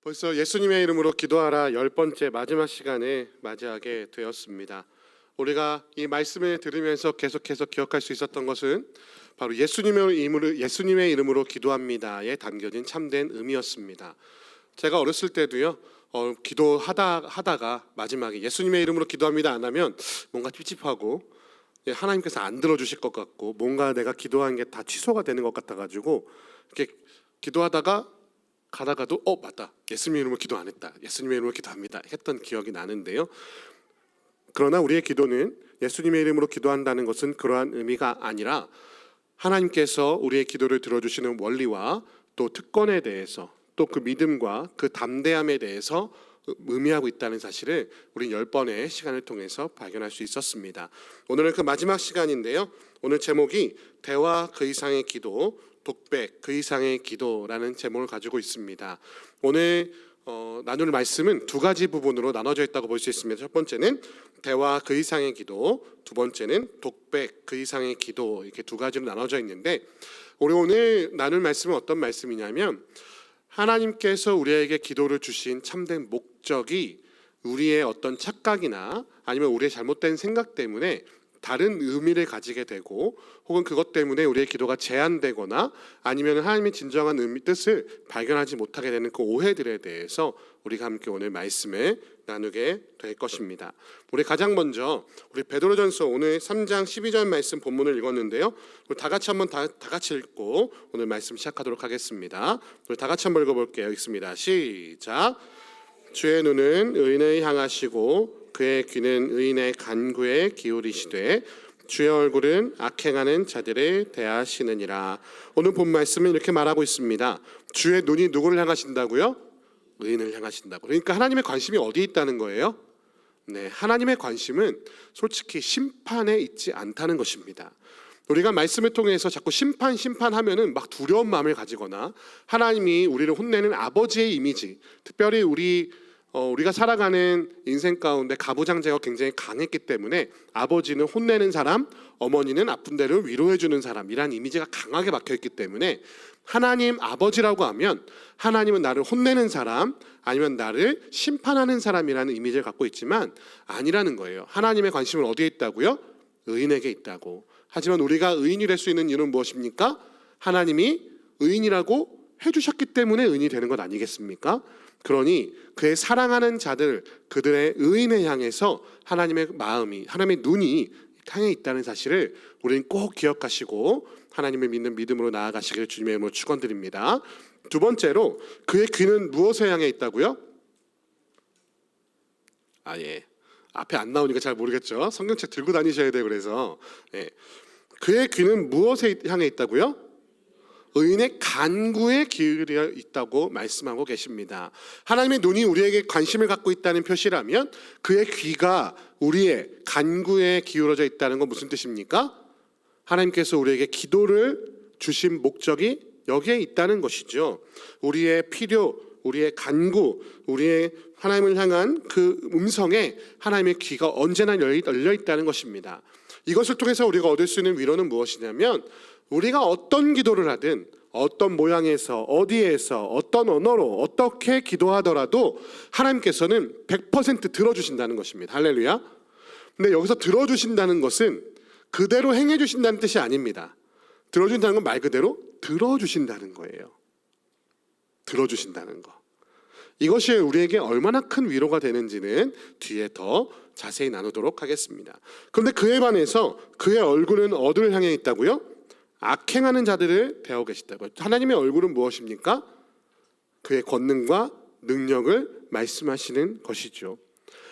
벌써 예수님의 이름으로 기도하라 10번째 마지막 시간에 맞이하게 되었습니다. 우리가 이 말씀을 들으면서 계속해서 기억할 수 있었던 것은 바로 예수님의 이름으로 기도합니다에 담겨진 참된 의미였습니다. 제가 어렸을 때도요, 기도하다가 마지막에 예수님의 이름으로 기도합니다 안 하면 뭔가 찝찝하고 하나님께서 안 들어주실 것 같고 뭔가 내가 기도한 게 다 취소가 되는 것 같아가지고 이렇게 기도하다가 가다가도 맞다, 예수님의 이름으로 기도 안 했다, 예수님의 이름으로 기도합니다 했던 기억이 나는데요. 그러나 우리의 기도는 예수님의 이름으로 기도한다는 것은 그러한 의미가 아니라 하나님께서 우리의 기도를 들어주시는 원리와 또 특권에 대해서 또 그 믿음과 그 담대함에 대해서 의미하고 있다는 사실을 우리 10번의 시간을 통해서 발견할 수 있었습니다. 오늘은 그 마지막 시간인데요, 오늘 제목이 대화 그 이상의 기도, 독백 그 이상의 기도라는 제목을 가지고 있습니다. 오늘 나눌 말씀은 두 가지 부분으로 나눠져 있다고 볼 수 있습니다. 첫 번째는 대화 그 이상의 기도, 두 번째는 독백 그 이상의 기도, 이렇게 두 가지로 나눠져 있는데, 우리 오늘 나눌 말씀은 어떤 말씀이냐면, 하나님께서 우리에게 기도를 주신 참된 목적이 우리의 어떤 착각이나 아니면 우리의 잘못된 생각 때문에 다른 의미를 가지게 되고, 혹은 그것 때문에 우리의 기도가 제한되거나 아니면 하나님의 진정한 의미, 뜻을 발견하지 못하게 되는 그 오해들에 대해서 우리가 함께 오늘 말씀을 나누게 될 것입니다. 우리 가장 먼저 우리 베드로전서 오늘 3장 12절 말씀 본문을 읽었는데요, 우리 다 같이 한번 다 같이 읽고 오늘 말씀 시작하도록 하겠습니다. 우리 다 같이 한번 읽어볼게요. 읽습니다. 시작. 주의 눈은 의인을 향하시고 그의 귀는 의인의 간구에 기울이시되 주의 얼굴은 악행하는 자들을 대하시느니라. 오늘 본 말씀은 이렇게 말하고 있습니다. 주의 눈이 누구를 향하신다고요? 의인을 향하신다고. 그러니까 하나님의 관심이 어디에 있다는 거예요? 네, 하나님의 관심은 솔직히 심판에 있지 않다는 것입니다. 우리가 말씀을 통해서 자꾸 심판하면은 막 두려운 마음을 가지거나 하나님이 우리를 혼내는 아버지의 이미지, 특별히 우리가 살아가는 인생 가운데 가부장제가 굉장히 강했기 때문에 아버지는 혼내는 사람, 어머니는 아픈 데를 위로해주는 사람이란 이미지가 강하게 박혀있기 때문에 하나님 아버지라고 하면 하나님은 나를 혼내는 사람 아니면 나를 심판하는 사람이라는 이미지를 갖고 있지만 아니라는 거예요. 하나님의 관심은 어디에 있다고요? 의인에게 있다고. 하지만 우리가 의인이 될 수 있는 이유는 무엇입니까? 하나님이 의인이라고 해주셨기 때문에 의인이 되는 것 아니겠습니까? 그러니 그의 사랑하는 자들, 그들의 의인을 향해서 하나님의 마음이, 하나님의 눈이 향해 있다는 사실을 우리는 꼭 기억하시고 하나님을 믿는 믿음으로 나아가시기를 주님의 이름으로 축원드립니다. 두 번째로 그의 귀는 무엇에 향해 있다고요? 앞에 안 나오니까 잘 모르겠죠. 성경책 들고 다니셔야 돼요. 그래서 그의 귀는 무엇에 향해 있다고요? 의인의 간구에 기울여 있다고 말씀하고 계십니다. 하나님의 눈이 우리에게 관심을 갖고 있다는 표시라면 그의 귀가 우리의 간구에 기울어져 있다는 건 무슨 뜻입니까? 하나님께서 우리에게 기도를 주신 목적이 여기에 있다는 것이죠. 우리의 필요, 우리의 간구, 우리의 하나님을 향한 그 음성에 하나님의 귀가 언제나 열려 있다는 것입니다. 이것을 통해서 우리가 얻을 수 있는 위로는 무엇이냐면, 우리가 어떤 기도를 하든 어떤 모양에서 어디에서 어떤 언어로 어떻게 기도하더라도 하나님께서는 100% 들어주신다는 것입니다. 할렐루야. 근데 여기서 들어주신다는 것은 그대로 행해주신다는 뜻이 아닙니다. 들어준다는 건 말 그대로 들어주신다는 거예요. 들어주신다는 거. 이것이 우리에게 얼마나 큰 위로가 되는지는 뒤에 더 자세히 나누도록 하겠습니다. 그런데 그에 반해서 그의 얼굴은 어디를 향해 있다고요? 악행하는 자들을 대하고 계시다고요. 하나님의 얼굴은 무엇입니까? 그의 권능과 능력을 말씀하시는 것이죠.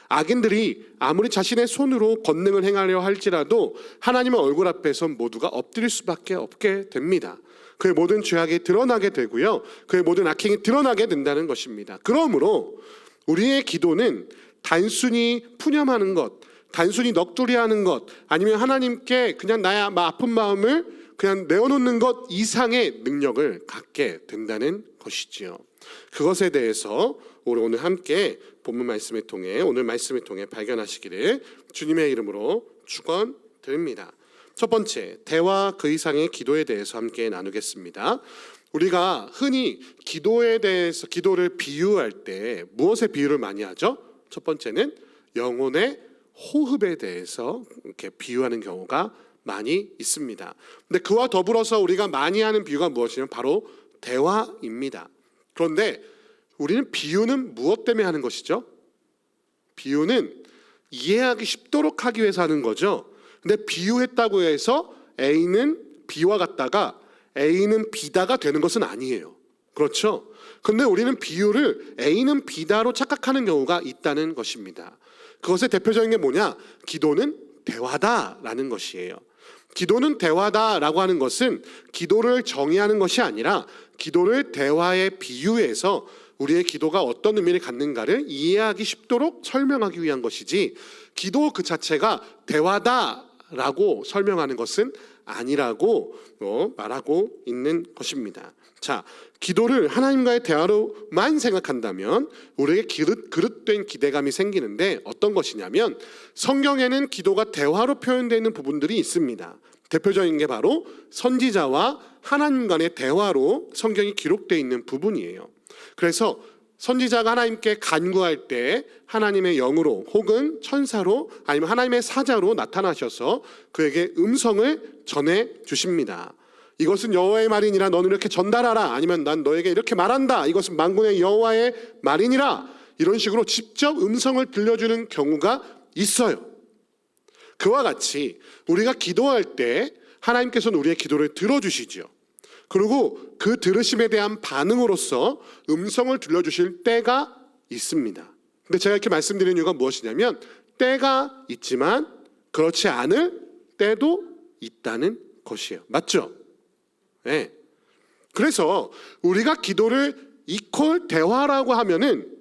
악인들이 아무리 자신의 손으로 권능을 행하려 할지라도 하나님의 얼굴 앞에선 모두가 엎드릴 수밖에 없게 됩니다. 그의 모든 죄악이 드러나게 되고요, 그의 모든 악행이 드러나게 된다는 것입니다. 그러므로 우리의 기도는 단순히 푸념하는 것, 단순히 넋두리하는 것, 아니면 하나님께 그냥 나의 아픈 마음을 그냥 내어놓는 것 이상의 능력을 갖게 된다는 것이지요. 그것에 대해서 우리 오늘 함께 본문 말씀을 통해, 오늘 말씀을 통해 발견하시기를 주님의 이름으로 축원드립니다. 첫 번째, 대화 그 이상의 기도에 대해서 함께 나누겠습니다. 우리가 흔히 기도에 대해서 기도를 비유할 때 무엇에 비유를 많이 하죠? 첫 번째는 영혼의 호흡에 대해서 이렇게 비유하는 경우가 많이 있습니다. 근데 그와 더불어서 우리가 많이 하는 비유가 무엇이냐면 바로 대화입니다. 그런데 우리는 비유는 무엇 때문에 하는 것이죠? 비유는 이해하기 쉽도록 하기 위해서 하는 거죠. 근데 비유했다고 해서 A는 B와 같다가 A는 B다가 되는 것은 아니에요. 그렇죠? 근데 우리는 비유를 A는 B다로 착각하는 경우가 있다는 것입니다. 그것의 대표적인 게 뭐냐? 기도는 대화다라는 것이에요. 기도는 대화다라고 하는 것은 기도를 정의하는 것이 아니라 기도를 대화에 비유해서 우리의 기도가 어떤 의미를 갖는가를 이해하기 쉽도록 설명하기 위한 것이지, 기도 그 자체가 대화다라고 설명하는 것은 아니라고 말하고 있는 것입니다. 자, 기도를 하나님과의 대화로만 생각한다면 우리에게 그릇된 기대감이 생기는데, 어떤 것이냐면 성경에는 기도가 대화로 표현되어 있는 부분들이 있습니다. 대표적인 게 바로 선지자와 하나님 간의 대화로 성경이 기록되어 있는 부분이에요. 그래서 선지자가 하나님께 간구할 때 하나님의 영으로 혹은 천사로 아니면 하나님의 사자로 나타나셔서 그에게 음성을 전해 주십니다. 이것은 여호와의 말이니라 너는 이렇게 전달하라, 아니면 난 너에게 이렇게 말한다, 이것은 만군의 여호와의 말이니라, 이런 식으로 직접 음성을 들려주는 경우가 있어요. 그와 같이 우리가 기도할 때 하나님께서는 우리의 기도를 들어주시죠. 그리고 그 들으심에 대한 반응으로서 음성을 들려주실 때가 있습니다. 근데 제가 이렇게 말씀드리는 이유가 무엇이냐면, 때가 있지만 그렇지 않을 때도 있다는 것이에요. 맞죠? 네. 그래서 우리가 기도를 이퀄 대화라고 하면은,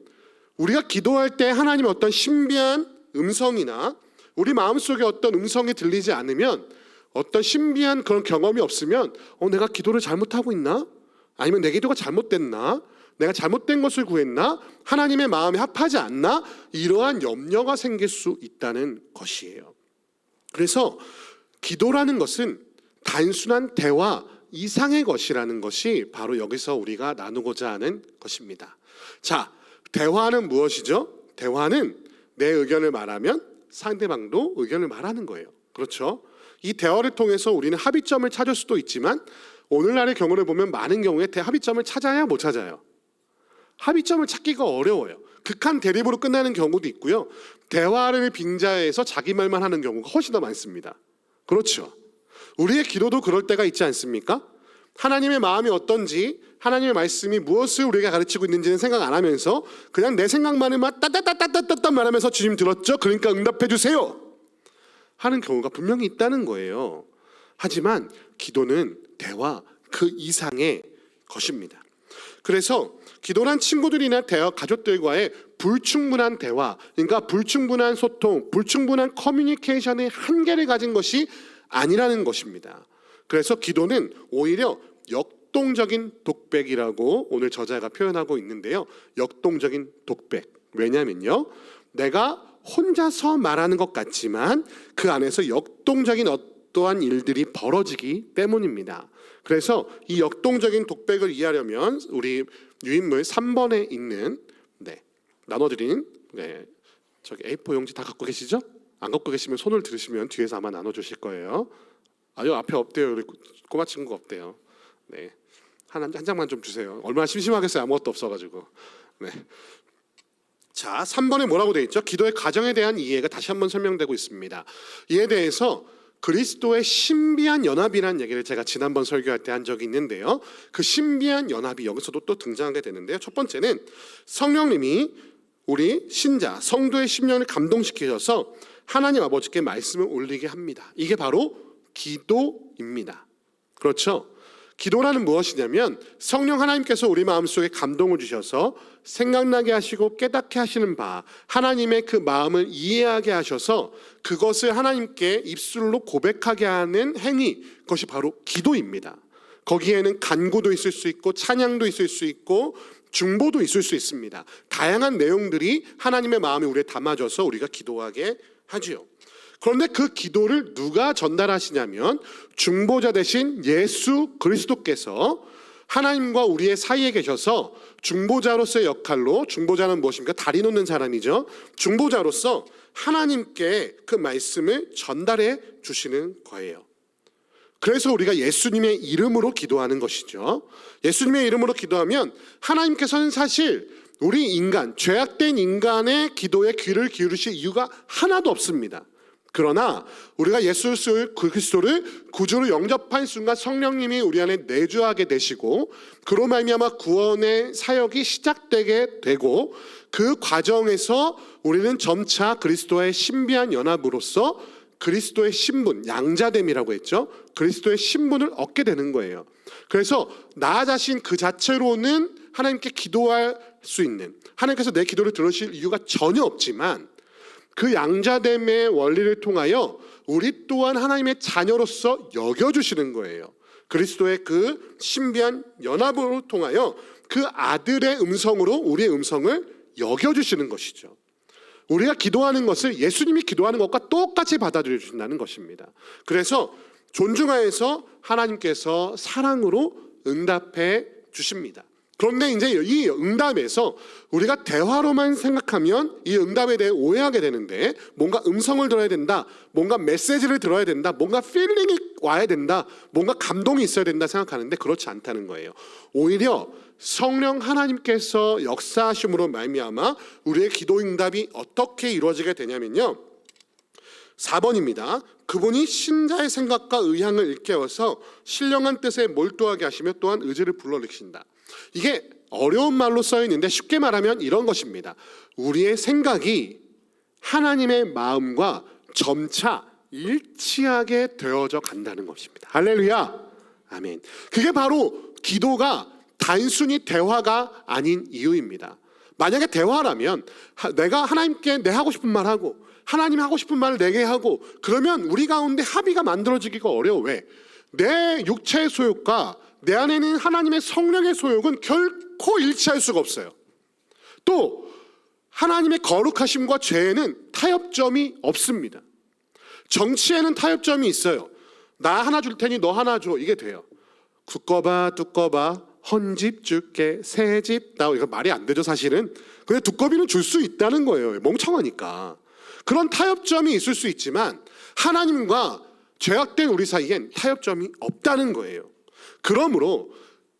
우리가 기도할 때 하나님의 어떤 신비한 음성이나 우리 마음속에 어떤 음성이 들리지 않으면, 어떤 신비한 그런 경험이 없으면 내가 기도를 잘못하고 있나? 아니면 내 기도가 잘못됐나? 내가 잘못된 것을 구했나? 하나님의 마음에 합하지 않나? 이러한 염려가 생길 수 있다는 것이에요. 그래서 기도라는 것은 단순한 대화 이상의 것이라는 것이 바로 여기서 우리가 나누고자 하는 것입니다. 자, 대화는 무엇이죠? 대화는 내 의견을 말하면 상대방도 의견을 말하는 거예요. 그렇죠? 이 대화를 통해서 우리는 합의점을 찾을 수도 있지만, 오늘날의 경우를 보면 많은 경우에 합의점을 찾아야 못 찾아요. 합의점을 찾기가 어려워요. 극한 대립으로 끝나는 경우도 있고요. 대화를 빙자해서 자기 말만 하는 경우가 훨씬 더 많습니다. 그렇죠? 우리의 기도도 그럴 때가 있지 않습니까? 하나님의 마음이 어떤지, 하나님의 말씀이 무엇을 우리에게 가르치고 있는지는 생각 안 하면서 그냥 내 생각만을만 따따따따따따 말하면서 주님 들었죠? 그러니까 응답해 주세요 하는 경우가 분명히 있다는 거예요. 하지만 기도는 대화 그 이상의 것입니다. 그래서 기도란 친구들이나 가족들과의 불충분한 대화, 그러니까 불충분한 소통, 불충분한 커뮤니케이션의 한계를 가진 것이 아니라는 것입니다. 그래서 기도는 오히려 역동적인 독백이라고 오늘 저자가 표현하고 있는데요. 역동적인 독백. 왜냐면요, 내가 혼자서 말하는 것 같지만 그 안에서 역동적인 어떠한 일들이 벌어지기 때문입니다. 그래서 이 역동적인 독백을 이해하려면 우리 유인물 3번에 있는 나눠드린 저기 A4 용지 다 갖고 계시죠? 안 갖고 계시면 손을 들으시면 뒤에서 아마 나눠주실 거예요. 아유, 앞에 없대요. 우리 꼬마 친구가 없대요. 네, 한 장만 좀 주세요. 얼마나 심심하겠어요. 아무것도 없어가지고. 네. 자, 3번에 뭐라고 되어 있죠? 기도의 과정에 대한 이해가 다시 한번 설명되고 있습니다. 이에 대해서 그리스도의 신비한 연합이라는 얘기를 제가 지난번 설교할 때 한 적이 있는데요. 그 신비한 연합이 여기서도 또 등장하게 되는데요. 첫 번째는 성령님이 우리 신자, 성도의 심령을 감동시키셔서 하나님 아버지께 말씀을 올리게 합니다. 이게 바로 기도입니다. 그렇죠? 기도라는 무엇이냐면 성령 하나님께서 우리 마음속에 감동을 주셔서 생각나게 하시고 깨닫게 하시는 바, 하나님의 그 마음을 이해하게 하셔서 그것을 하나님께 입술로 고백하게 하는 행위, 그것이 바로 기도입니다. 거기에는 간구도 있을 수 있고 찬양도 있을 수 있고 중보도 있을 수 있습니다. 다양한 내용들이 하나님의 마음에 우리에 담아져서 우리가 기도하게 하지요. 그런데 그 기도를 누가 전달하시냐면 중보자 되신 예수 그리스도께서 하나님과 우리의 사이에 계셔서 중보자로서의 역할로, 중보자는 무엇입니까? 다리 놓는 사람이죠. 중보자로서 하나님께 그 말씀을 전달해 주시는 거예요. 그래서 우리가 예수님의 이름으로 기도하는 것이죠. 예수님의 이름으로 기도하면 하나님께서는 사실 우리 인간, 죄악된 인간의 기도에 귀를 기울이실 이유가 하나도 없습니다. 그러나 우리가 예수 그리스도를 구주로 영접한 순간 성령님이 우리 안에 내주하게 되시고 그로 말미암아 구원의 사역이 시작되게 되고 그 과정에서 우리는 점차 그리스도의 신비한 연합으로서 그리스도의 신분, 양자됨이라고 했죠. 그리스도의 신분을 얻게 되는 거예요. 그래서 나 자신 그 자체로는 하나님께 기도할 수 있는, 하나님께서 내 기도를 들으실 이유가 전혀 없지만 그 양자됨의 원리를 통하여 우리 또한 하나님의 자녀로서 여겨주시는 거예요. 그리스도의 그 신비한 연합으로 통하여 그 아들의 음성으로 우리의 음성을 여겨주시는 것이죠. 우리가 기도하는 것을 예수님이 기도하는 것과 똑같이 받아들여 주신다는 것입니다. 그래서 존중하여서 하나님께서 사랑으로 응답해 주십니다. 그런데 이제 이 응답에서 우리가 대화로만 생각하면 이 응답에 대해 오해하게 되는데, 뭔가 음성을 들어야 된다, 뭔가 메시지를 들어야 된다, 뭔가 필링이 와야 된다, 뭔가 감동이 있어야 된다 생각하는데 그렇지 않다는 거예요. 오히려 성령 하나님께서 역사하심으로 말미암아 우리의 기도 응답이 어떻게 이루어지게 되냐면요, 4번입니다. 그분이 신자의 생각과 의향을 일깨워서 신령한 뜻에 몰두하게 하시며 또한 의지를 불러일으키신다. 이게 어려운 말로 써 있는데 쉽게 말하면 이런 것입니다. 우리의 생각이 하나님의 마음과 점차 일치하게 되어져 간다는 것입니다. 할렐루야, 아멘. 그게 바로 기도가 단순히 대화가 아닌 이유입니다. 만약에 대화라면 내가 하나님께 내 하고 싶은 말 하고 하나님 하고 싶은 말을 내게 하고 그러면 우리 가운데 합의가 만들어지기가 어려워. 왜? 내 육체의 소욕과 내 안에 있는 하나님의 성령의 소욕은 결코 일치할 수가 없어요. 또 하나님의 거룩하심과 죄에는 타협점이 없습니다. 정치에는 타협점이 있어요. 나 하나 줄 테니 너 하나 줘, 이게 돼요. 두꺼봐 헌집 줄게 새집 나, 이거 말이 안 되죠 사실은. 근데 두꺼비는 줄 수 있다는 거예요. 멍청하니까. 그런 타협점이 있을 수 있지만 하나님과 죄악된 우리 사이엔 타협점이 없다는 거예요. 그러므로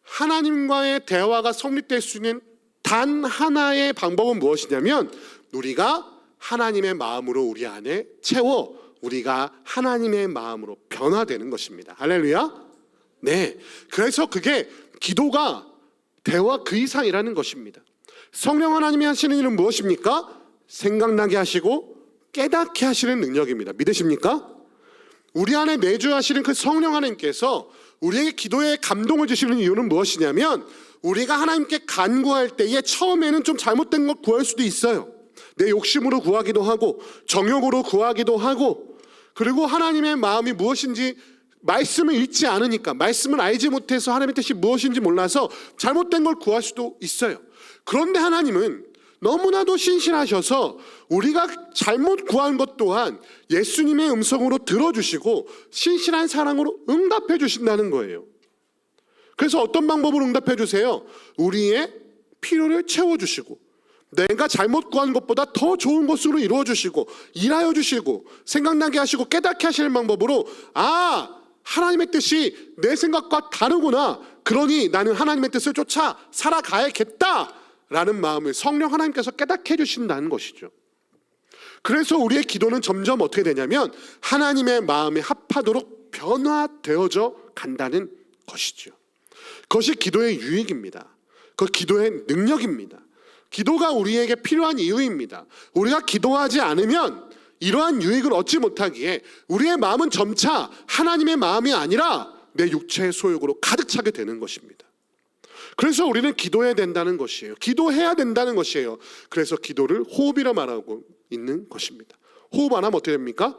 하나님과의 대화가 성립될 수 있는 단 하나의 방법은 무엇이냐면 우리가 하나님의 마음으로 우리 안에 채워 우리가 하나님의 마음으로 변화되는 것입니다. 할렐루야. 네, 그래서 그게 기도가 대화 그 이상이라는 것입니다. 성령 하나님이 하시는 일은 무엇입니까? 생각나게 하시고 깨닫게 하시는 능력입니다. 믿으십니까? 우리 안에 내주하시는 그 성령 하나님께서 우리에게 기도에 감동을 주시는 이유는 무엇이냐면 우리가 하나님께 간구할 때에 처음에는 좀 잘못된 것 구할 수도 있어요. 내 욕심으로 구하기도 하고 정욕으로 구하기도 하고, 그리고 하나님의 마음이 무엇인지 말씀을 읽지 않으니까, 말씀을 알지 못해서 하나님의 뜻이 무엇인지 몰라서 잘못된 걸 구할 수도 있어요. 그런데 하나님은 너무나도 신실하셔서 우리가 잘못 구한 것 또한 예수님의 음성으로 들어주시고 신실한 사랑으로 응답해 주신다는 거예요. 그래서 어떤 방법으로 응답해 주세요? 우리의 필요를 채워주시고 내가 잘못 구한 것보다 더 좋은 것으로 이루어 주시고 일하여 주시고 생각나게 하시고 깨닫게 하시는 방법으로, 아, 하나님의 뜻이 내 생각과 다르구나, 그러니 나는 하나님의 뜻을 쫓아 살아가야겠다 라는 마음을 성령 하나님께서 깨닫게 해주신다는 것이죠. 그래서 우리의 기도는 점점 어떻게 되냐면 하나님의 마음에 합하도록 변화되어져 간다는 것이죠. 그것이 기도의 유익입니다. 그 기도의 능력입니다. 기도가 우리에게 필요한 이유입니다. 우리가 기도하지 않으면 이러한 유익을 얻지 못하기에 우리의 마음은 점차 하나님의 마음이 아니라 내 육체의 소욕으로 가득 차게 되는 것입니다. 그래서 우리는 기도해야 된다는 것이에요. 기도해야 된다는 것이에요. 그래서 기도를 호흡이라 말하고 있는 것입니다. 호흡 안 하면 어떻게 됩니까?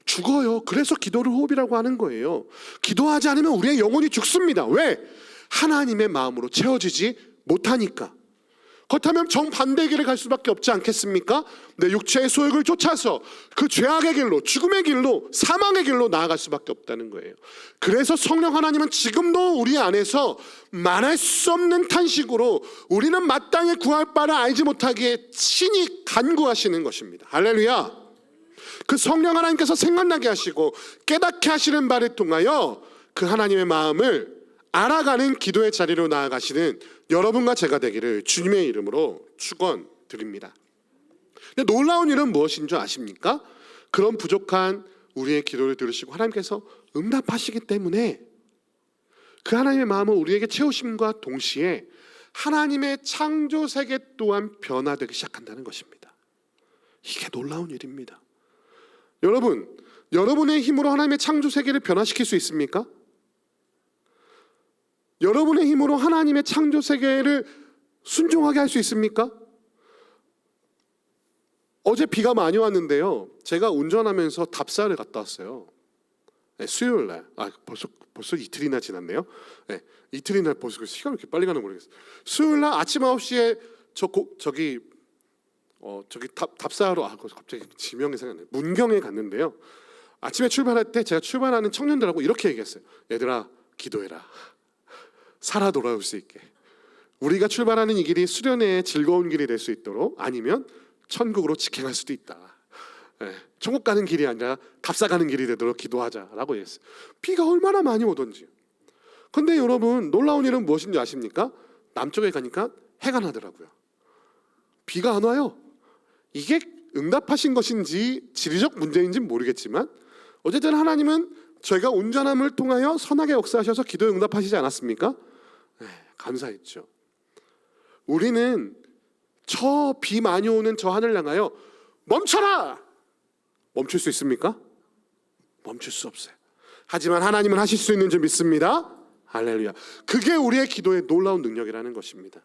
죽어요. 그래서 기도를 호흡이라고 하는 거예요. 기도하지 않으면 우리의 영혼이 죽습니다. 왜? 하나님의 마음으로 채워지지 못하니까. 그렇다면 정반대의 길을 갈 수밖에 없지 않겠습니까? 내 육체의 소욕을 쫓아서 그 죄악의 길로, 죽음의 길로, 사망의 길로 나아갈 수밖에 없다는 거예요. 그래서 성령 하나님은 지금도 우리 안에서 말할 수 없는 탄식으로 우리는 마땅히 구할 바를 알지 못하기에 친히 간구하시는 것입니다. 할렐루야. 그 성령 하나님께서 생각나게 하시고 깨닫게 하시는 바를 통하여 그 하나님의 마음을 알아가는 기도의 자리로 나아가시는 여러분과 제가 되기를 주님의 이름으로 축원드립니다. 근데 놀라운 일은 무엇인 줄 아십니까? 그런 부족한 우리의 기도를 들으시고 하나님께서 응답하시기 때문에 그 하나님의 마음을 우리에게 채우심과 동시에 하나님의 창조 세계 또한 변화되기 시작한다는 것입니다. 이게 놀라운 일입니다. 여러분, 여러분의 힘으로 하나님의 창조 세계를 변화시킬 수 있습니까? 여러분의 힘으로 하나님의 창조 세계를 순종하게 할 수 있습니까? 어제 비가 많이 왔는데요, 제가 운전하면서 답사를 갔다 왔어요. 네, 수요일 날. 벌써 이틀이나 지났네요. 네, 이틀이나 벌써 시간이 이렇게 빨리 가는 모르겠어요. 수요일 날 아침 9시에 저기 답사하러 갑자기 지명이 생각나요. 문경에 갔는데요. 아침에 출발할 때 제가 출발하는 청년들하고 이렇게 얘기했어요. 얘들아, 기도해라. 살아 돌아올 수 있게. 우리가 출발하는 이 길이 수련회의 즐거운 길이 될 수 있도록, 아니면 천국으로 직행할 수도 있다. 천국 가는 길이 아니라 답사 가는 길이 되도록 기도하자라고 했어요. 비가 얼마나 많이 오던지. 근데 여러분, 놀라운 일은 무엇인지 아십니까? 남쪽에 가니까 해가 나더라고요. 비가 안 와요. 이게 응답하신 것인지 지리적 문제인지는 모르겠지만 어쨌든 하나님은 저희가 온전함을 통하여 선하게 역사하셔서 기도에 응답하시지 않았습니까? 네, 감사했죠. 우리는 저 비 많이 오는 저 하늘 향하여 멈춰라! 멈출 수 있습니까? 멈출 수 없어요. 하지만 하나님은 하실 수 있는 줄 믿습니다. 할렐루야. 그게 우리의 기도의 놀라운 능력이라는 것입니다.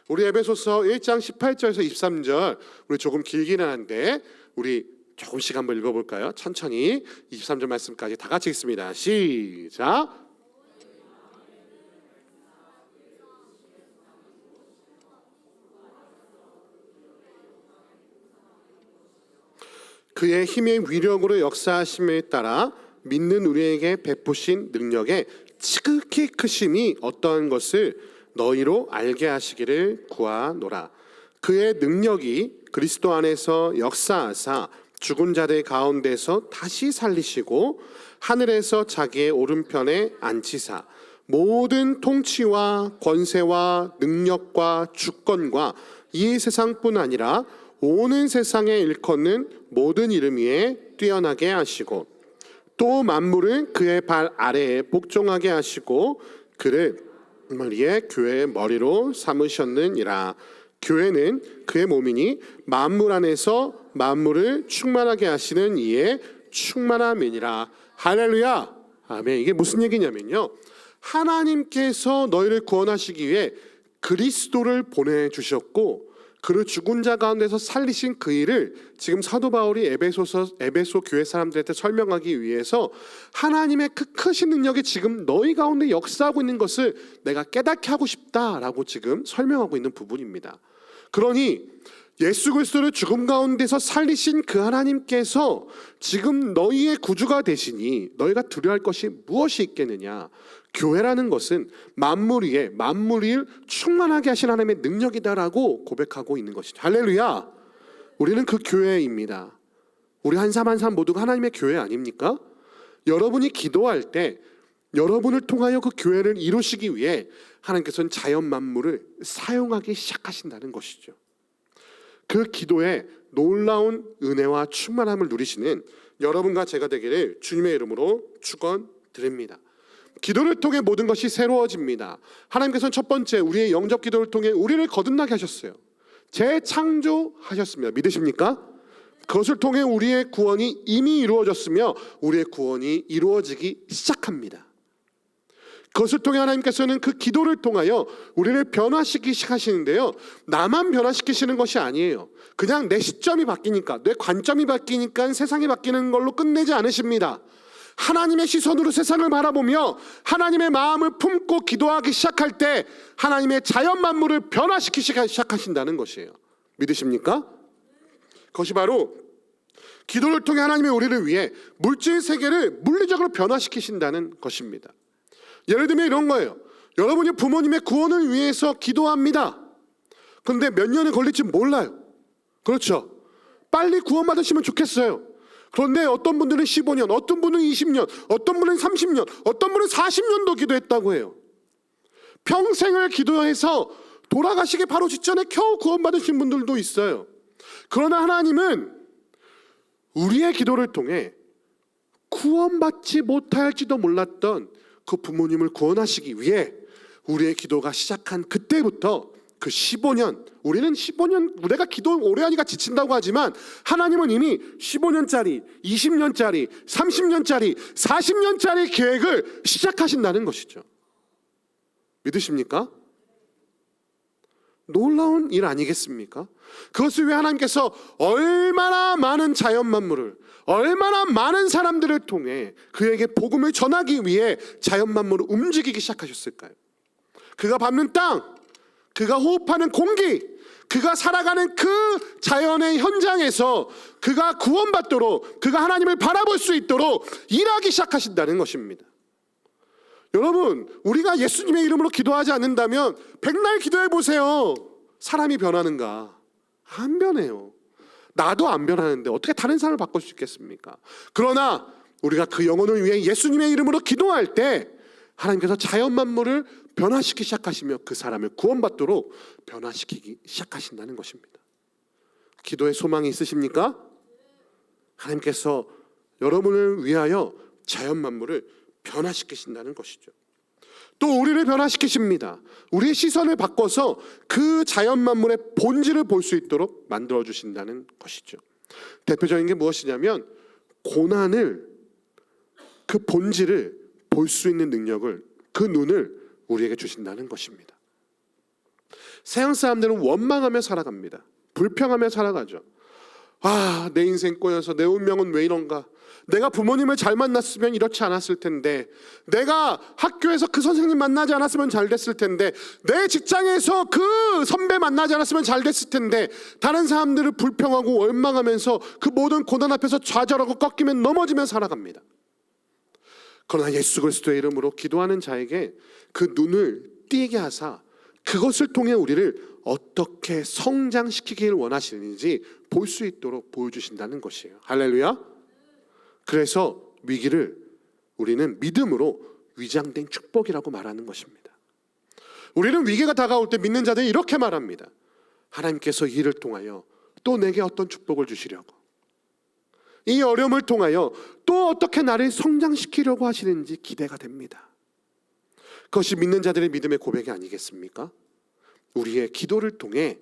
우리 에베소서 1장 18절에서 23절, 우리 조금 길긴 한데 우리 조금씩 한번 읽어볼까요? 천천히 23절 말씀까지 다 같이 읽습니다. 시작. 그의 힘의 위력으로 역사하심에 따라 믿는 우리에게 베푸신 능력의 지극히 크심이 어떠한 것을 너희로 알게 하시기를 구하노라. 그의 능력이 그리스도 안에서 역사하사 죽은 자들 가운데서 다시 살리시고 하늘에서 자기의 오른편에 앉히사 모든 통치와 권세와 능력과 주권과 이 세상뿐 아니라 오는 세상에 일컫는 모든 이름 위에 뛰어나게 하시고 또 만물을 그의 발 아래에 복종하게 하시고 그를 머리에 교회의 머리로 삼으셨느니라. 교회는 그의 몸이니 만물 안에서 만물을 충만하게 하시는 이의 충만함이니라. 할렐루야. 아멘. 이게 무슨 얘기냐면요, 하나님께서 너희를 구원하시기 위해 그리스도를 보내주셨고 그를 죽은 자 가운데서 살리신 그 일을 지금 사도 바울이 에베소 교회 사람들한테 설명하기 위해서 하나님의 그 크신 능력이 지금 너희 가운데 역사하고 있는 것을 내가 깨닫게 하고 싶다라고 지금 설명하고 있는 부분입니다. 그러니 예수 그리스도를 죽음 가운데서 살리신 그 하나님께서 지금 너희의 구주가 되시니 너희가 두려워할 것이 무엇이 있겠느냐. 교회라는 것은 만물 위에 만물 위를 충만하게 하신 하나님의 능력이다라고 고백하고 있는 것이죠. 할렐루야. 우리는 그 교회입니다. 우리 한 사람 한 사람 모두가 하나님의 교회 아닙니까? 여러분이 기도할 때 여러분을 통하여 그 교회를 이루시기 위해 하나님께서는 자연 만물을 사용하기 시작하신다는 것이죠. 그 기도에 놀라운 은혜와 충만함을 누리시는 여러분과 제가 되기를 주님의 이름으로 축원드립니다. 기도를 통해 모든 것이 새로워집니다. 하나님께서는 첫 번째 우리의 영접 기도를 통해 우리를 거듭나게 하셨어요. 재창조하셨습니다. 믿으십니까? 그것을 통해 우리의 구원이 이미 이루어졌으며 우리의 구원이 이루어지기 시작합니다. 그것을 통해 하나님께서는 그 기도를 통하여 우리를 변화시키기 시작하시는데요, 나만 변화시키시는 것이 아니에요. 그냥 내 시점이 바뀌니까, 내 관점이 바뀌니까 세상이 바뀌는 걸로 끝내지 않으십니다. 하나님의 시선으로 세상을 바라보며 하나님의 마음을 품고 기도하기 시작할 때 하나님의 자연 만물을 변화시키기 시작하신다는 것이에요. 믿으십니까? 그것이 바로 기도를 통해 하나님의 우리를 위해 물질 세계를 물리적으로 변화시키신다는 것입니다. 예를 들면 이런 거예요. 여러분이 부모님의 구원을 위해서 기도합니다. 그런데 몇 년이 걸릴지 몰라요. 그렇죠? 빨리 구원받으시면 좋겠어요. 그런데 어떤 분들은 15년, 어떤 분은 20년, 어떤 분은 30년, 어떤 분은 40년도 기도했다고 해요. 평생을 기도해서 돌아가시기 바로 직전에 겨우 구원받으신 분들도 있어요. 그러나 하나님은 우리의 기도를 통해 구원받지 못할지도 몰랐던 그 부모님을 구원하시기 위해 우리의 기도가 시작한 그때부터 그 15년, 우리는 15년, 우리가 기도 오래 하니까 지친다고 하지만 하나님은 이미 15년짜리, 20년짜리, 30년짜리, 40년짜리 계획을 시작하신다는 것이죠. 믿으십니까? 놀라운 일 아니겠습니까? 그것을 위해 하나님께서 얼마나 많은 자연 만물을, 얼마나 많은 사람들을 통해 그에게 복음을 전하기 위해 자연 만물을 움직이기 시작하셨을까요? 그가 밟는 땅, 그가 호흡하는 공기, 그가 살아가는 그 자연의 현장에서 그가 구원받도록, 그가 하나님을 바라볼 수 있도록 일하기 시작하신다는 것입니다. 여러분, 우리가 예수님의 이름으로 기도하지 않는다면 백날 기도해 보세요. 사람이 변하는가? 안 변해요. 나도 안 변하는데 어떻게 다른 사람을 바꿀 수 있겠습니까? 그러나 우리가 그 영혼을 위해 예수님의 이름으로 기도할 때 하나님께서 자연 만물을 변화시키기 시작하시며 그 사람을 구원받도록 변화시키기 시작하신다는 것입니다. 기도에 소망이 있으십니까? 하나님께서 여러분을 위하여 자연 만물을 변화시키신다는 것이죠. 또 우리를 변화시키십니다. 우리의 시선을 바꿔서 그 자연 만물의 본질을 볼 수 있도록 만들어 주신다는 것이죠. 대표적인 게 무엇이냐면 고난을, 그 본질을 볼 수 있는 능력을, 그 눈을 우리에게 주신다는 것입니다. 세상 사람들은 원망하며 살아갑니다. 불평하며 살아가죠. 아, 내 인생 꼬여서 내 운명은 왜 이런가? 내가 부모님을 잘 만났으면 이렇지 않았을 텐데, 내가 학교에서 그 선생님 만나지 않았으면 잘 됐을 텐데, 내 직장에서 그 선배 만나지 않았으면 잘 됐을 텐데, 다른 사람들을 불평하고 원망하면서 그 모든 고난 앞에서 좌절하고 꺾이면 넘어지며 살아갑니다. 그러나 예수 그리스도의 이름으로 기도하는 자에게 그 눈을 띄게 하사 그것을 통해 우리를 어떻게 성장시키기를 원하시는지 볼 수 있도록 보여주신다는 것이에요. 할렐루야. 그래서 위기를 우리는 믿음으로 위장된 축복이라고 말하는 것입니다. 우리는 위기가 다가올 때 믿는 자들이 이렇게 말합니다. 하나님께서 이 일을 통하여 또 내게 어떤 축복을 주시려고, 이 어려움을 통하여 또 어떻게 나를 성장시키려고 하시는지 기대가 됩니다. 그것이 믿는 자들의 믿음의 고백이 아니겠습니까? 우리의 기도를 통해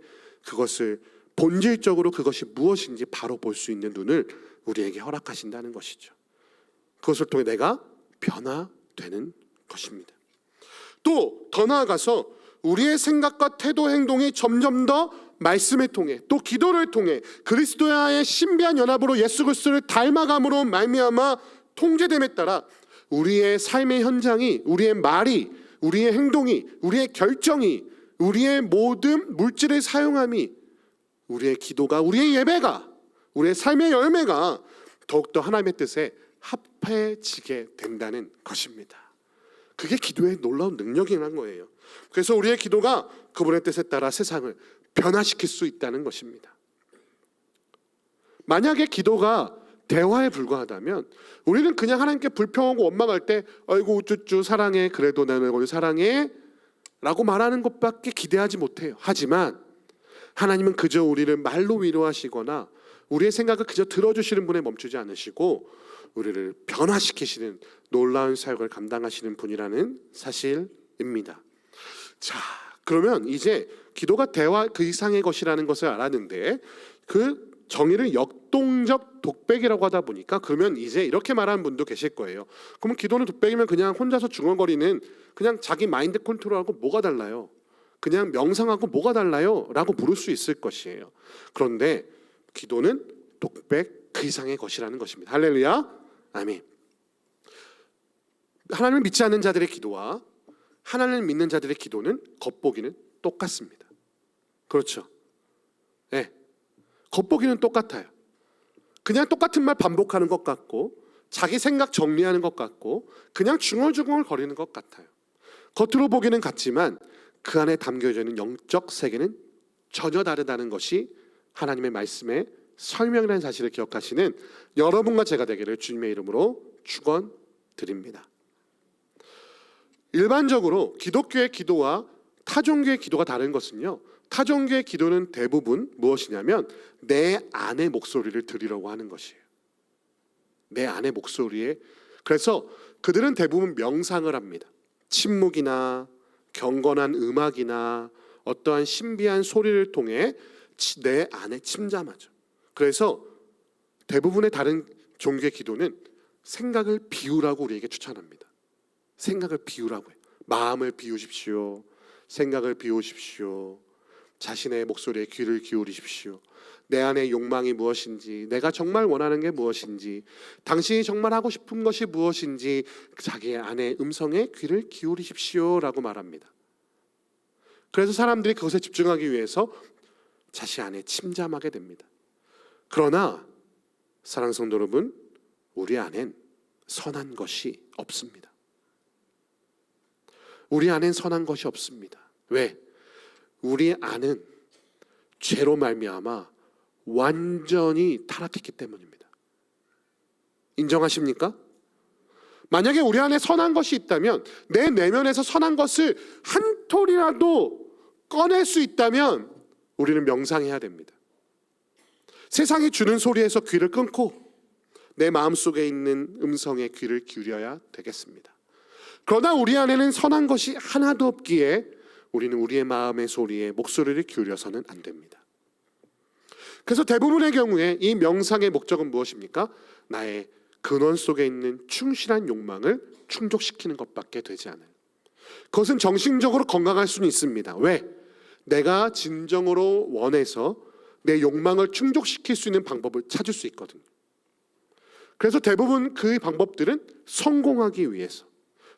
그것을 본질적으로 그것이 무엇인지 바로 볼 수 있는 눈을 우리에게 허락하신다는 것이죠. 그것을 통해 내가 변화되는 것입니다. 또 더 나아가서 우리의 생각과 태도, 행동이 점점 더 말씀을 통해, 또 기도를 통해 그리스도와의 신비한 연합으로 예수 그리스도를 닮아감으로 말미암아 통제됨에 따라 우리의 삶의 현장이, 우리의 말이, 우리의 행동이, 우리의 결정이, 우리의 모든 물질의 사용함이, 우리의 기도가, 우리의 예배가, 우리의 삶의 열매가 더욱더 하나님의 뜻에 합해지게 된다는 것입니다. 그게 기도의 놀라운 능력이라는 거예요. 그래서 우리의 기도가 그분의 뜻에 따라 세상을 변화시킬 수 있다는 것입니다. 만약에 기도가 대화에 불과하다면 우리는 그냥 하나님께 불평하고 원망할 때 아이고 우쭈쭈 사랑해, 그래도 나는 널 사랑해 라고 말하는 것밖에 기대하지 못해요. 하지만 하나님은 그저 우리를 말로 위로하시거나 우리의 생각을 그저 들어주시는 분에 멈추지 않으시고 우리를 변화시키시는 놀라운 사역을 감당하시는 분이라는 사실입니다. 자, 그러면 이제 기도가 대화 그 이상의 것이라는 것을 알았는데 그 정의를 역동적 독백이라고 하다 보니까 그러면 이제 이렇게 말하는 분도 계실 거예요. 그러면 기도는 독백이면 그냥 혼자서 중얼거리는, 그냥 자기 마인드 컨트롤하고 뭐가 달라요? 그냥 명상하고 뭐가 달라요? 라고 물을 수 있을 것이에요. 그런데 기도는 독백 그 이상의 것이라는 것입니다. 할렐루야. 아멘. 하나님을 믿지 않는 자들의 기도와 하나님을 믿는 자들의 기도는 겉보기는 똑같습니다. 그렇죠? 네. 겉보기는 똑같아요. 그냥 똑같은 말 반복하는 것 같고 자기 생각 정리하는 것 같고 그냥 중얼중얼 거리는 것 같아요. 겉으로 보기는 같지만 그 안에 담겨져 있는 영적 세계는 전혀 다르다는 것이 하나님의 말씀의 설명이라는 사실을 기억하시는 여러분과 제가 되기를 주님의 이름으로 축원드립니다. 일반적으로 기독교의 기도와 타종교의 기도가 다른 것은요, 타종교의 기도는 대부분 무엇이냐면 내 안의 목소리를 들으려고 하는 것이에요. 내 안의 목소리에. 그래서 그들은 대부분 명상을 합니다. 침묵이나 경건한 음악이나 어떠한 신비한 소리를 통해 내 안에 침잠하죠. 그래서 대부분의 다른 종교의 기도는 생각을 비우라고 우리에게 추천합니다. 생각을 비우라고 해요. 마음을 비우십시오. 생각을 비우십시오. 자신의 목소리에 귀를 기울이십시오. 내 안의 욕망이 무엇인지, 내가 정말 원하는 게 무엇인지, 당신이 정말 하고 싶은 것이 무엇인지 자기의 안의 음성에 귀를 기울이십시오라고 말합니다. 그래서 사람들이 그것에 집중하기 위해서 자신 안에 침잠하게 됩니다. 그러나 사랑하는 성도 여러분, 우리 안엔 선한 것이 없습니다. 우리 안엔 선한 것이 없습니다. 왜? 우리 안은 죄로 말미암아 완전히 타락했기 때문입니다. 인정하십니까? 만약에 우리 안에 선한 것이 있다면, 내 내면에서 선한 것을 한 톨이라도 꺼낼 수 있다면 우리는 명상해야 됩니다. 세상이 주는 소리에서 귀를 끊고 내 마음속에 있는 음성에 귀를 기울여야 되겠습니다. 그러나 우리 안에는 선한 것이 하나도 없기에 우리는 우리의 마음의 소리에 목소리를 기울여서는 안 됩니다. 그래서 대부분의 경우에 이 명상의 목적은 무엇입니까? 나의 근원 속에 있는 충실한 욕망을 충족시키는 것밖에 되지 않아요. 그것은 정신적으로 건강할 수는 있습니다. 왜? 내가 진정으로 원해서 내 욕망을 충족시킬 수 있는 방법을 찾을 수 있거든요. 그래서 대부분 그 방법들은 성공하기 위해서,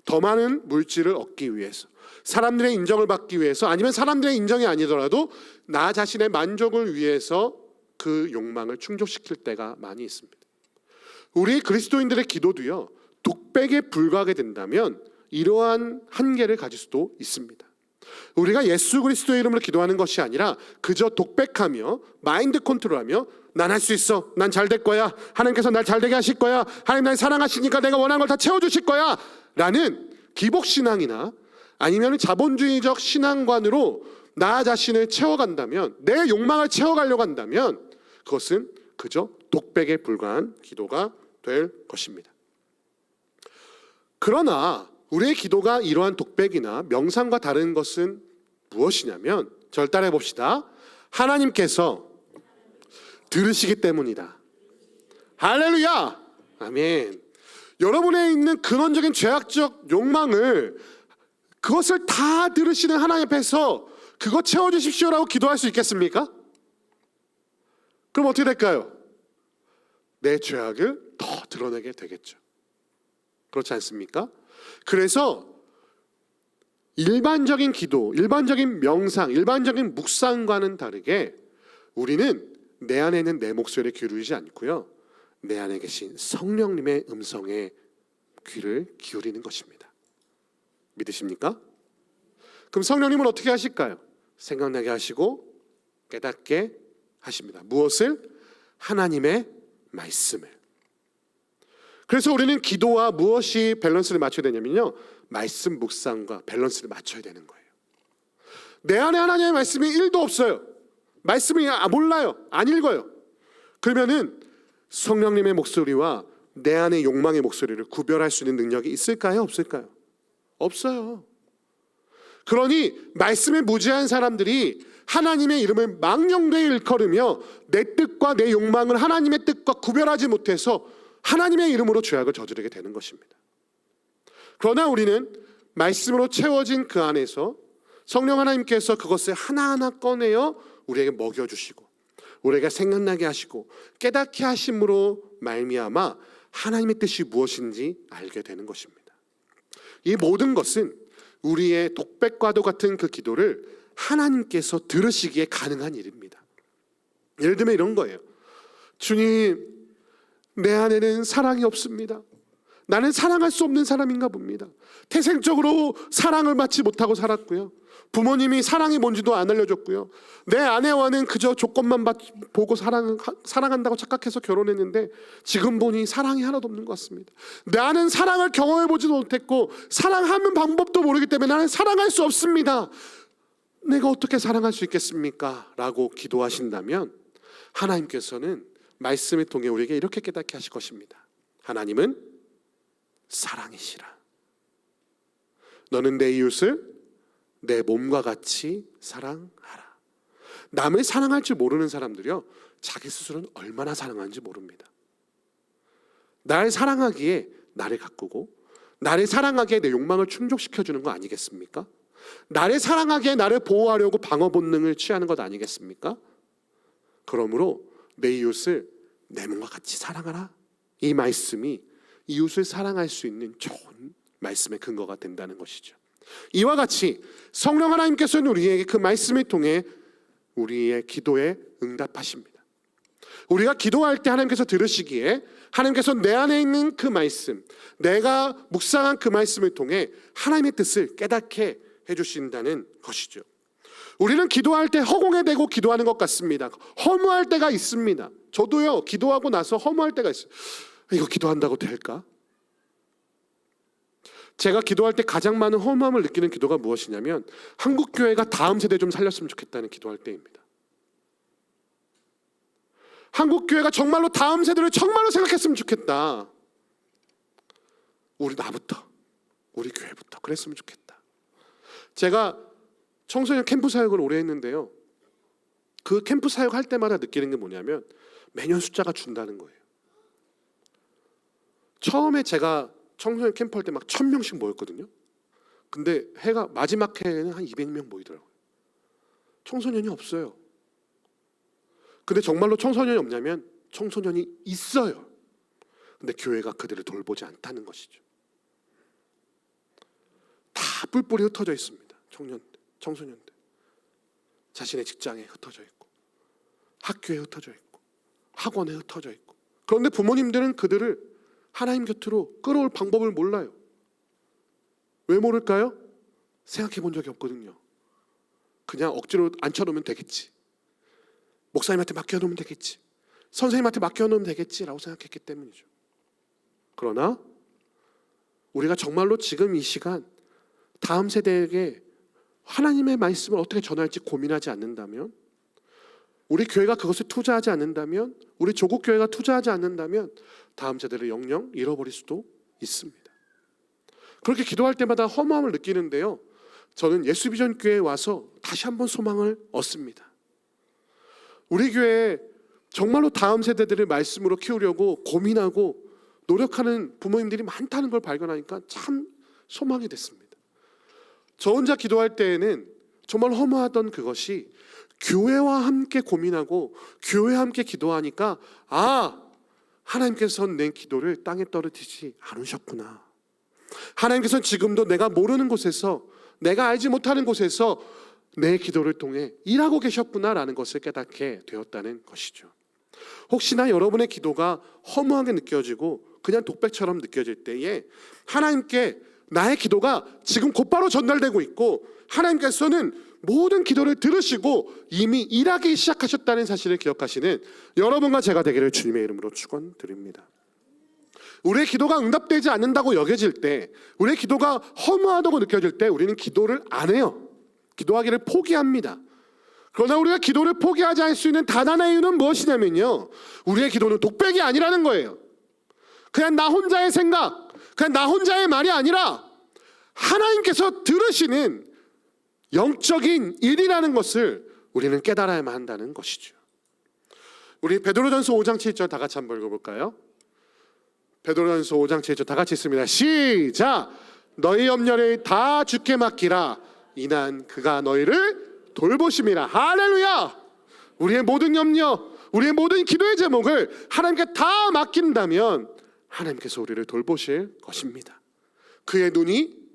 더 많은 물질을 얻기 위해서, 사람들의 인정을 받기 위해서, 아니면 사람들의 인정이 아니더라도 나 자신의 만족을 위해서 그 욕망을 충족시킬 때가 많이 있습니다. 우리 그리스도인들의 기도도요, 독백에 불과하게 된다면 이러한 한계를 가질 수도 있습니다. 우리가 예수 그리스도의 이름으로 기도하는 것이 아니라 그저 독백하며 마인드 컨트롤하며 난 할 수 있어, 난 잘 될 거야, 하나님께서 날 잘 되게 하실 거야, 하나님 날 사랑하시니까 내가 원하는 걸 다 채워주실 거야 라는 기복신앙이나 아니면 자본주의적 신앙관으로 나 자신을 채워간다면, 내 욕망을 채워가려고 한다면 그것은 그저 독백에 불과한 기도가 될 것입니다. 그러나 우리의 기도가 이러한 독백이나 명상과 다른 것은 무엇이냐면, 절 따라해 봅시다. 하나님께서 들으시기 때문이다. 할렐루야! 아멘. 여러분의 있는 근원적인 죄악적 욕망을, 그것을 다 들으시는 하나님 앞에서 그거 채워주십시오라고 기도할 수 있겠습니까? 그럼 어떻게 될까요? 내 죄악을 더 드러내게 되겠죠. 그렇지 않습니까? 그래서 일반적인 기도, 일반적인 명상, 일반적인 묵상과는 다르게 우리는 내 안에 있는 내 목소리에 기울이지 않고요, 내 안에 계신 성령님의 음성에 귀를 기울이는 것입니다. 믿으십니까? 그럼 성령님은 어떻게 하실까요? 생각나게 하시고 깨닫게 하십니다. 무엇을? 하나님의 말씀을. 그래서 우리는 기도와 무엇이 밸런스를 맞춰야 되냐면요, 말씀 묵상과 밸런스를 맞춰야 되는 거예요. 내 안에 하나님의 말씀이 1도 없어요. 말씀을 몰라요. 안 읽어요. 그러면은 성령님의 목소리와 내 안의 욕망의 목소리를 구별할 수 있는 능력이 있을까요? 없을까요? 없어요. 그러니 말씀에 무지한 사람들이 하나님의 이름을 망령되이 일컬으며 내 뜻과 내 욕망을 하나님의 뜻과 구별하지 못해서 하나님의 이름으로 죄악을 저지르게 되는 것입니다. 그러나 우리는 말씀으로 채워진 그 안에서 성령 하나님께서 그것을 하나하나 꺼내어 우리에게 먹여주시고 우리에게 생각나게 하시고 깨닫게 하심으로 말미암아 하나님의 뜻이 무엇인지 알게 되는 것입니다. 이 모든 것은 우리의 독백과도 같은 그 기도를 하나님께서 들으시기에 가능한 일입니다. 예를 들면 이런 거예요. 주님, 내 안에는 사랑이 없습니다. 나는 사랑할 수 없는 사람인가 봅니다. 태생적으로 사랑을 받지 못하고 살았고요. 부모님이 사랑이 뭔지도 안 알려줬고요. 내 아내와는 그저 조건만 보고 사랑한다고 착각해서 결혼했는데 지금 보니 사랑이 하나도 없는 것 같습니다. 나는 사랑을 경험해보지도 못했고 사랑하는 방법도 모르기 때문에 나는 사랑할 수 없습니다. 내가 어떻게 사랑할 수 있겠습니까? 라고 기도하신다면 하나님께서는 말씀을 통해 우리에게 이렇게 깨닫게 하실 것입니다. 하나님은 사랑이시라. 너는 내 이웃을 내 몸과 같이 사랑하라. 남을 사랑할 줄 모르는 사람들이요, 자기 스스로는 얼마나 사랑하는지 모릅니다. 날 사랑하기에 나를 가꾸고 나를 사랑하기에 내 욕망을 충족시켜주는 거 아니겠습니까? 나를 사랑하기에 나를 보호하려고 방어 본능을 취하는 것 아니겠습니까? 그러므로 내 이웃을 내 몸과 같이 사랑하라. 이 말씀이 이웃을 사랑할 수 있는 좋은 말씀의 근거가 된다는 것이죠. 이와 같이 성령 하나님께서는 우리에게 그 말씀을 통해 우리의 기도에 응답하십니다. 우리가 기도할 때 하나님께서 들으시기에 하나님께서 내 안에 있는 그 말씀, 내가 묵상한 그 말씀을 통해 하나님의 뜻을 깨닫게 해주신다는 것이죠. 우리는 기도할 때 허공에 대고 기도하는 것 같습니다. 허무할 때가 있습니다. 저도요, 기도하고 나서 허무할 때가 있어요. 이거 기도한다고 될까? 제가 기도할 때 가장 많은 허무함을 느끼는 기도가 무엇이냐면 한국교회가 다음 세대 좀 살렸으면 좋겠다는 기도할 때입니다. 한국교회가 정말로 다음 세대를 정말로 생각했으면 좋겠다. 나부터, 우리 교회부터 그랬으면 좋겠다. 제가 청소년 캠프 사역을 오래 했는데요, 그 캠프 사역할 때마다 느끼는 게 뭐냐면 매년 숫자가 준다는 거예요. 처음에 제가 청소년 캠프 할 때 막 1000명씩 모였거든요. 근데 해가 마지막 해에는 한 200명 모이더라고요. 청소년이 없어요. 근데 정말로 청소년이 없냐면 청소년이 있어요. 근데 교회가 그들을 돌보지 않다는 것이죠. 다 뿔뿔이 흩어져 있습니다. 청소년들. 자신의 직장에 흩어져 있고 학교에 흩어져 있고 학원에 흩어져 있고, 그런데 부모님들은 그들을 하나님 곁으로 끌어올 방법을 몰라요. 왜 모를까요? 생각해 본 적이 없거든요. 그냥 억지로 앉혀놓으면 되겠지, 목사님한테 맡겨놓으면 되겠지, 선생님한테 맡겨놓으면 되겠지라고 생각했기 때문이죠. 그러나 우리가 정말로 지금 이 시간 다음 세대에게 하나님의 말씀을 어떻게 전할지 고민하지 않는다면, 우리 교회가 그것을 투자하지 않는다면, 우리 조국교회가 투자하지 않는다면 다음 세대를 영영 잃어버릴 수도 있습니다. 그렇게 기도할 때마다 허무함을 느끼는데요, 저는 예수비전교회에 와서 다시 한번 소망을 얻습니다. 우리 교회에 정말로 다음 세대들을 말씀으로 키우려고 고민하고 노력하는 부모님들이 많다는 걸 발견하니까 참 소망이 됐습니다. 저 혼자 기도할 때에는 정말 허무하던 그것이 교회와 함께 고민하고 교회와 함께 기도하니까 하나님께서는 내 기도를 땅에 떨어뜨리지 않으셨구나. 하나님께서는 지금도 내가 모르는 곳에서, 내가 알지 못하는 곳에서 내 기도를 통해 일하고 계셨구나라는 것을 깨닫게 되었다는 것이죠. 혹시나 여러분의 기도가 허무하게 느껴지고 그냥 독백처럼 느껴질 때에 하나님께 나의 기도가 지금 곧바로 전달되고 있고 하나님께서는 모든 기도를 들으시고 이미 일하기 시작하셨다는 사실을 기억하시는 여러분과 제가 되기를 주님의 이름으로 축원드립니다. 우리의 기도가 응답되지 않는다고 여겨질 때, 우리의 기도가 허무하다고 느껴질 때 우리는 기도를 안 해요. 기도하기를 포기합니다. 그러나 우리가 기도를 포기하지 않을 수 있는 단 하나의 이유는 무엇이냐면요, 우리의 기도는 독백이 아니라는 거예요. 그냥 나 혼자의 생각, 그냥 나 혼자의 말이 아니라 하나님께서 들으시는 영적인 일이라는 것을 우리는 깨달아야만 한다는 것이죠. 우리 베드로전서 5장 7절 다 같이 한번 읽어볼까요? 베드로전서 5장 7절 다 같이 읽습니다. 시작! 너희 염려를 다 주께 맡기라. 이난 그가 너희를 돌보심이라. 할렐루야! 우리의 모든 염려, 우리의 모든 기도의 제목을 하나님께 다 맡긴다면 하나님께서 우리를 돌보실 것입니다. 그의 눈이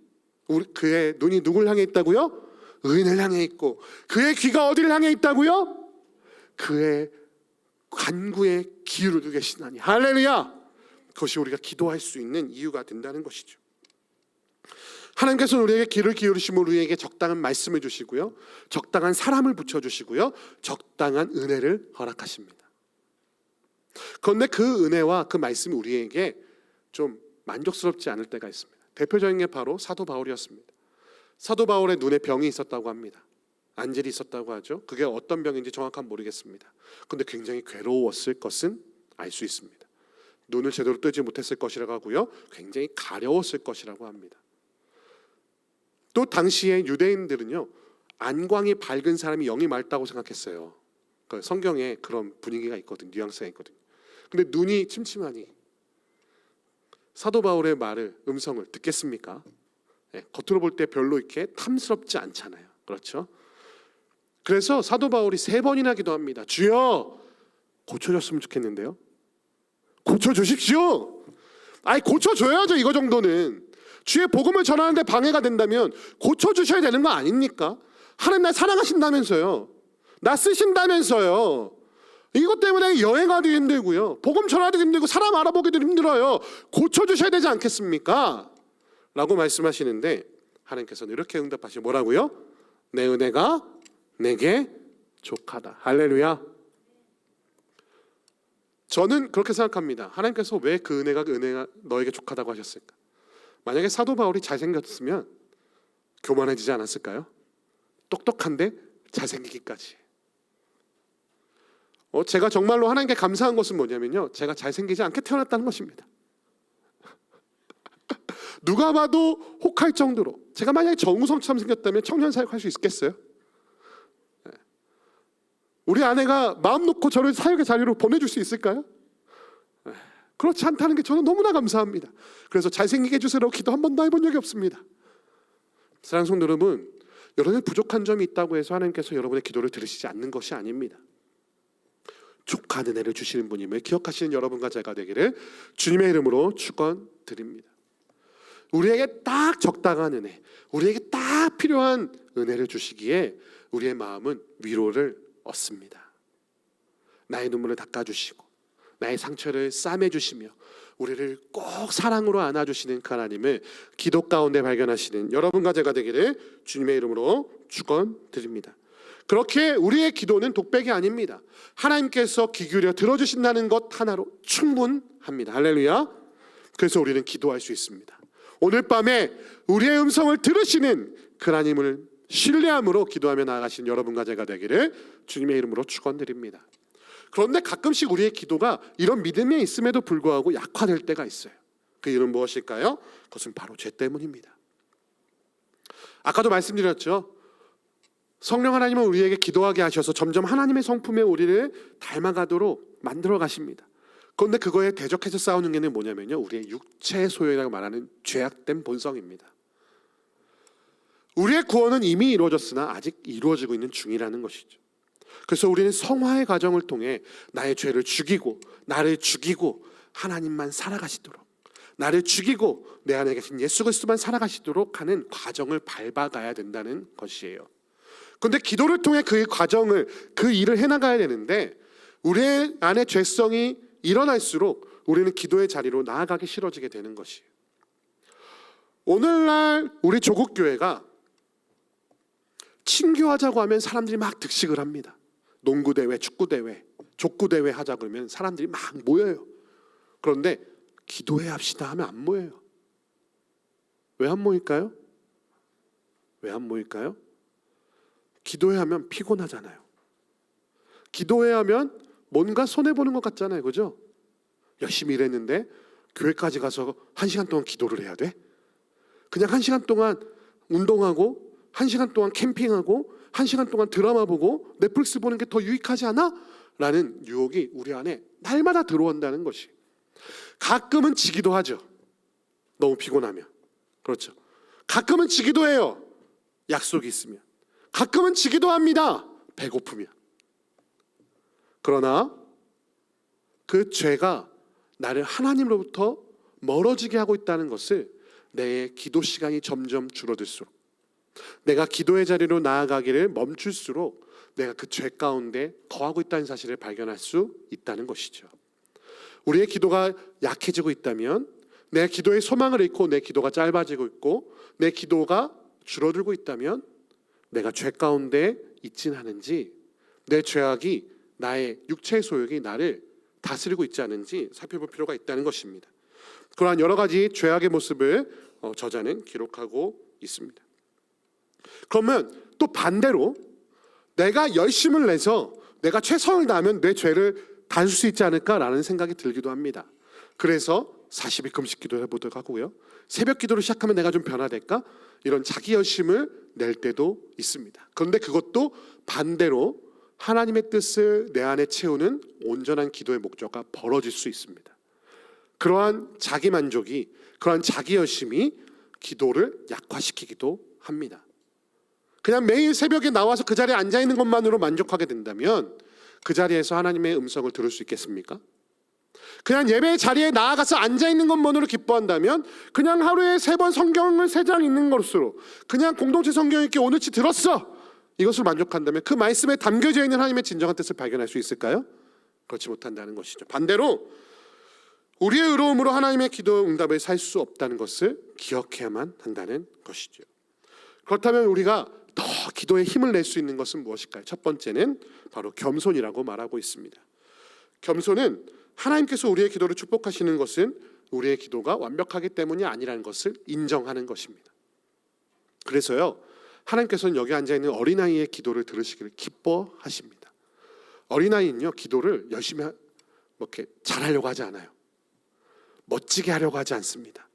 그의 눈이 누굴 향해 있다고요? 의인을 향해 있고, 그의 귀가 어디를 향해 있다고요? 그의 간구에 귀를 두고 계시나니. 할렐루야. 그것이 우리가 기도할 수 있는 이유가 된다는 것이죠. 하나님께서는 우리에게 귀를 기울이시면 우리에게 적당한 말씀을 주시고요, 적당한 사람을 붙여주시고요, 적당한 은혜를 허락하십니다. 그런데 그 은혜와 그 말씀이 우리에게 좀 만족스럽지 않을 때가 있습니다. 대표적인 게 바로 사도 바울이었습니다. 사도 바울의 눈에 병이 있었다고 합니다. 안젤이 있었다고 하죠. 그게 어떤 병인지 정확한 모르겠습니다. 그런데 굉장히 괴로웠을 것은 알 수 있습니다. 눈을 제대로 뜨지 못했을 것이라고 하고요, 굉장히 가려웠을 것이라고 합니다. 또 당시에 유대인들은요, 안광이 밝은 사람이 영이 맑다고 생각했어요. 성경에 그런 분위기가 있거든, 뉘앙스가 있거든. 근데 눈이 침침하니 사도 바울의 말을, 음성을 듣겠습니까? 네, 겉으로 볼 때 별로 이렇게 탐스럽지 않잖아요. 그렇죠? 그래서 사도 바울이 3번이나 기도합니다. 주여, 고쳐줬으면 좋겠는데요. 고쳐주십시오. 아니, 고쳐줘야죠. 이거 정도는 주의 복음을 전하는데 방해가 된다면 고쳐주셔야 되는 거 아닙니까? 하나님 날 사랑하신다면서요, 나 쓰신다면서요. 이것 때문에 여행하기도 힘들고요, 복음 전하기도 힘들고, 사람 알아보기도 힘들어요. 고쳐주셔야 되지 않겠습니까? 라고 말씀하시는데, 하나님께서는 이렇게 응답하시고 뭐라고요? 내 은혜가 내게 족하다. 할렐루야. 저는 그렇게 생각합니다. 하나님께서 왜 그 은혜가 너에게 족하다고 하셨을까? 만약에 사도 바울이 잘생겼으면 교만해지지 않았을까요? 똑똑한데 잘생기기까지. 제가 정말로 하나님께 감사한 것은 뭐냐면요, 제가 잘생기지 않게 태어났다는 것입니다. 누가 봐도 혹할 정도로. 제가 만약에 정우성처럼 생겼다면 청년사역할 수 있겠어요? 우리 아내가 마음 놓고 저를 사역의 자리로 보내줄 수 있을까요? 그렇지 않다는 게 저는 너무나 감사합니다. 그래서 잘생기게 해주세요 기도 한 번도 해본 적이 없습니다. 사랑하는 성도 여러분, 여러분의 부족한 점이 있다고 해서 하나님께서 여러분의 기도를 들으시지 않는 것이 아닙니다. 족한 은혜를 주시는 분임을 기억하시는 여러분과 제가 되기를 주님의 이름으로 축원드립니다. 우리에게 딱 적당한 은혜, 우리에게 딱 필요한 은혜를 주시기에 우리의 마음은 위로를 얻습니다. 나의 눈물을 닦아주시고 나의 상처를 싸매주시며 우리를 꼭 사랑으로 안아주시는 그 하나님을 기도 가운데 발견하시는 여러분과 제가 되기를 주님의 이름으로 축원드립니다. 그렇게 우리의 기도는 독백이 아닙니다. 하나님께서 귀 기울여 들어주신다는 것 하나로 충분합니다. 할렐루야. 그래서 우리는 기도할 수 있습니다. 오늘 밤에 우리의 음성을 들으시는 그 하나님을 신뢰함으로 기도하며 나아가시는 여러분과 제가 되기를 주님의 이름으로 축원드립니다. 그런데 가끔씩 우리의 기도가 이런 믿음이 있음에도 불구하고 약화될 때가 있어요. 그 이유는 무엇일까요? 그것은 바로 죄 때문입니다. 아까도 말씀드렸죠. 성령 하나님은 우리에게 기도하게 하셔서 점점 하나님의 성품에 우리를 닮아가도록 만들어 가십니다. 그런데 그거에 대적해서 싸우는 게 뭐냐면요, 우리의 육체의 소욕이라고 말하는 죄악된 본성입니다. 우리의 구원은 이미 이루어졌으나 아직 이루어지고 있는 중이라는 것이죠. 그래서 우리는 성화의 과정을 통해 나의 죄를 죽이고 나를 죽이고 하나님만 살아가시도록, 나를 죽이고 내 안에 계신 예수 그리스도만 살아가시도록 하는 과정을 밟아가야 된다는 것이에요. 그런데 기도를 통해 그 과정을, 그 일을 해나가야 되는데 우리 안에 죄성이 일어날수록 우리는 기도의 자리로 나아가기 싫어지게 되는 것이에요. 오늘날 우리 조국교회가 친교하자고 하면 사람들이 막 득식을 합니다. 농구대회, 축구대회, 족구대회 하자 그러면 사람들이 막 모여요. 그런데 기도회 합시다 하면 안 모여요. 왜 안 모일까요? 왜 안 모일까요? 기도회 하면 피곤하잖아요. 기도회 하면 뭔가 손해보는 것 같잖아요. 그죠? 열심히 일했는데 교회까지 가서 1시간 동안 기도를 해야 돼? 그냥 1시간 동안 운동하고 1시간 동안 캠핑하고 1시간 동안 드라마 보고 넷플릭스 보는 게 더 유익하지 않아? 라는 유혹이 우리 안에 날마다 들어온다는 것이. 가끔은 지기도 하죠. 너무 피곤하면. 그렇죠. 가끔은 지기도 해요. 약속이 있으면. 가끔은 지기도 합니다. 배고프면. 그러나 그 죄가 나를 하나님으로부터 멀어지게 하고 있다는 것을 내 기도 시간이 점점 줄어들수록, 내가 기도의 자리로 나아가기를 멈출수록 내가 그 죄 가운데 거하고 있다는 사실을 발견할 수 있다는 것이죠. 우리의 기도가 약해지고 있다면, 내 기도의 소망을 잃고 내 기도가 짧아지고 있고 내 기도가 줄어들고 있다면 내가 죄 가운데 있진 않은지, 내 죄악이, 나의 육체의 소욕이 나를 다스리고 있지 않은지 살펴볼 필요가 있다는 것입니다. 그러한 여러 가지 죄악의 모습을 저자는 기록하고 있습니다. 그러면 또 반대로 내가 열심을 내서 내가 최선을 다하면 내 죄를 닿을 수 있지 않을까라는 생각이 들기도 합니다. 그래서 40일 금식 기도를 해보도록 하고요, 새벽 기도를 시작하면 내가 좀 변화될까? 이런 자기 열심을 낼 때도 있습니다. 그런데 그것도 반대로 하나님의 뜻을 내 안에 채우는 온전한 기도의 목적과 벌어질 수 있습니다. 그러한 자기 만족이, 그러한 자기 열심이 기도를 약화시키기도 합니다. 그냥 매일 새벽에 나와서 그 자리에 앉아 있는 것만으로 만족하게 된다면 그 자리에서 하나님의 음성을 들을 수 있겠습니까? 그냥 예배의 자리에 나아가서 앉아 있는 것만으로 기뻐한다면, 그냥 하루에 3번 성경을 3장 읽는 것으로, 그냥 공동체 성경 읽기 오늘치 들었어, 이것을 만족한다면 그 말씀에 담겨져 있는 하나님의 진정한 뜻을 발견할 수 있을까요? 그렇지 못한다는 것이죠. 반대로 우리의 의로움으로 하나님의 기도 응답을 살 수 없다는 것을 기억해야만 한다는 것이죠. 그렇다면 우리가 더 기도에 힘을 낼 수 있는 것은 무엇일까요? 첫 번째는 바로 겸손이라고 말하고 있습니다. 겸손은 하나님께서 우리의 기도를 축복하시는 것은 우리의 기도가 완벽하기 때문이 아니라는 것을 인정하는 것입니다. 그래서요, 하나님께서는 여기 앉아있는 어린아이의 기도를 들으시기를 기뻐하십니다. 어린아이는요, 기도를 열심히 이렇게 잘하려고 하지 않아요. 멋지게 하려고 하지 않습니다.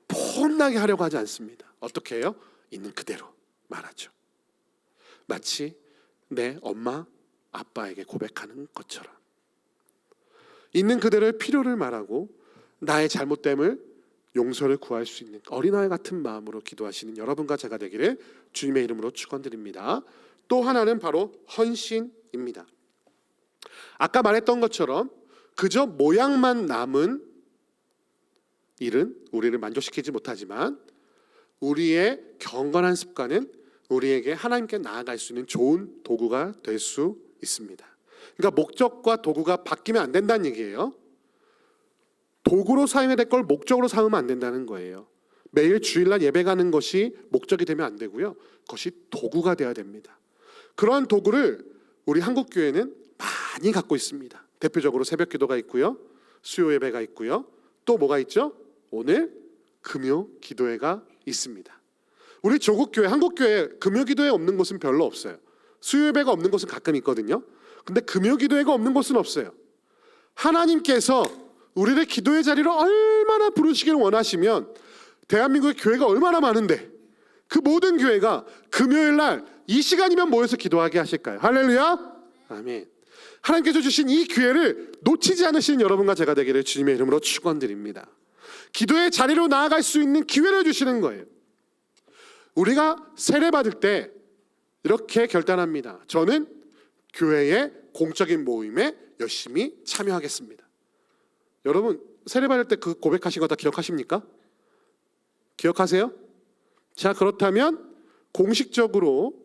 폼나게 하려고 하지 않습니다. 어떻게 해요? 있는 그대로 말하죠. 마치 내 엄마, 아빠에게 고백하는 것처럼 있는 그대로의 필요를 말하고 나의 잘못됨을, 용서를 구할 수 있는 어린아이 같은 마음으로 기도하시는 여러분과 제가 되기를 주님의 이름으로 축원드립니다. 또 하나는 바로 헌신입니다. 아까 말했던 것처럼 그저 모양만 남은 일은 우리를 만족시키지 못하지만, 우리의 경건한 습관은 우리에게 하나님께 나아갈 수 있는 좋은 도구가 될 수 있습니다. 그러니까 목적과 도구가 바뀌면 안 된다는 얘기예요. 도구로 사용해야 될 걸 목적으로 삼으면 안 된다는 거예요. 매일 주일날 예배 가는 것이 목적이 되면 안 되고요, 그것이 도구가 되어야 됩니다. 그러한 도구를 우리 한국교회는 많이 갖고 있습니다. 대표적으로 새벽 기도가 있고요, 수요 예배가 있고요, 또 뭐가 있죠? 오늘 금요 기도회가 있습니다. 우리 조국교회, 한국교회 금요 기도회 없는 곳은 별로 없어요. 수요 예배가 없는 곳은 가끔 있거든요. 근데 금요 기도회가 없는 곳은 없어요. 하나님께서 우리를 기도의 자리로 얼마나 부르시기를 원하시면, 대한민국의 교회가 얼마나 많은데 그 모든 교회가 금요일 날 이 시간이면 모여서 기도하게 하실까요? 할렐루야, 아멘. 하나님께서 주신 이 기회를 놓치지 않으시는 여러분과 제가 되기를 주님의 이름으로 축원드립니다. 기도의 자리로 나아갈 수 있는 기회를 주시는 거예요. 우리가 세례 받을 때 이렇게 결단합니다. 저는 교회의 공적인 모임에 열심히 참여하겠습니다. 여러분, 세례 받을 때 그 고백하신 거 다 기억하십니까? 기억하세요? 자, 그렇다면 공식적으로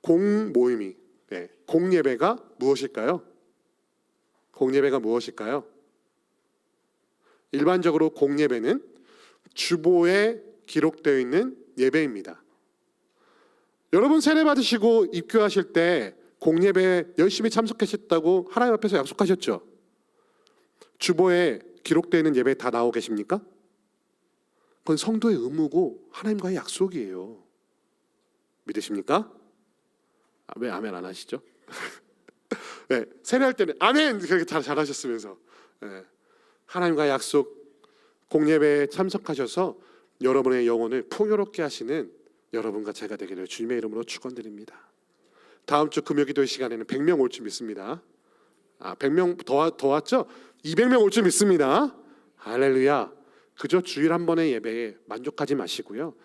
공모임이, 공예배가 무엇일까요? 공예배가 무엇일까요? 일반적으로 공예배는 주보에 기록되어 있는 예배입니다. 여러분 세례 받으시고 입교하실 때 공예배에 열심히 참석하셨다고 하나님 앞에서 약속하셨죠? 주보에 기록되어 있는 예배에 다 나오고 계십니까? 그건 성도의 의무고 하나님과의 약속이에요. 믿으십니까? 왜 아멘 안 하시죠? 네, 세례할 때는 아멘 그렇게 잘하셨으면서, 하나님과의 약속, 공예배에 참석하셔서 여러분의 영혼을 풍요롭게 하시는 여러분과 제가 되기를 주님의 이름으로 축원드립니다. 다음 주 금요기도의 시간에는 100명 올 줄 믿습니다. 100명 더 왔죠? 200명 올 줄 믿습니다. 할렐루야. 그저 주일 한 번의 예배에 만족하지 마시고요,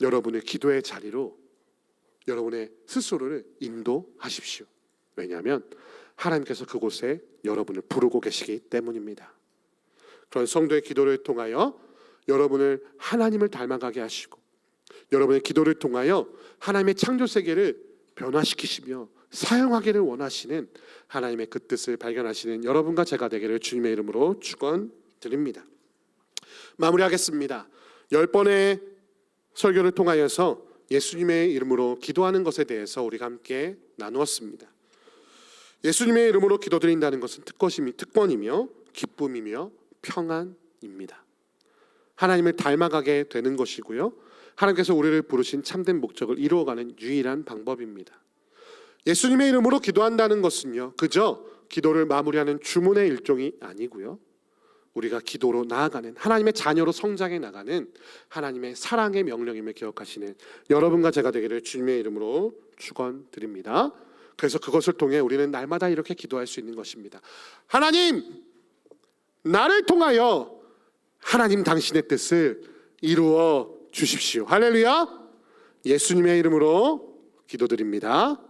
여러분의 기도의 자리로 여러분의 스스로를 인도하십시오. 왜냐하면 하나님께서 그곳에 여러분을 부르고 계시기 때문입니다. 그런 성도의 기도를 통하여 여러분을 하나님을 닮아가게 하시고 여러분의 기도를 통하여 하나님의 창조 세계를 변화시키시며 사용하기를 원하시는 하나님의 그 뜻을 발견하시는 여러분과 제가 되기를 주님의 이름으로 축원드립니다. 마무리하겠습니다. 10번의 설교를 통하여서 예수님의 이름으로 기도하는 것에 대해서 우리가 함께 나누었습니다. 예수님의 이름으로 기도드린다는 것은 특권이며 기쁨이며 평안입니다. 하나님을 닮아가게 되는 것이고요, 하나님께서 우리를 부르신 참된 목적을 이루어가는 유일한 방법입니다. 예수님의 이름으로 기도한다는 것은요, 그저 기도를 마무리하는 주문의 일종이 아니고요, 우리가 기도로 나아가는, 하나님의 자녀로 성장해 나가는 하나님의 사랑의 명령임을 기억하시는 여러분과 제가 되기를 주님의 이름으로 축원드립니다. 그래서 그것을 통해 우리는 날마다 이렇게 기도할 수 있는 것입니다. 하나님, 나를 통하여 하나님 당신의 뜻을 이루어 주십시오. 할렐루야. 예수님의 이름으로 기도드립니다.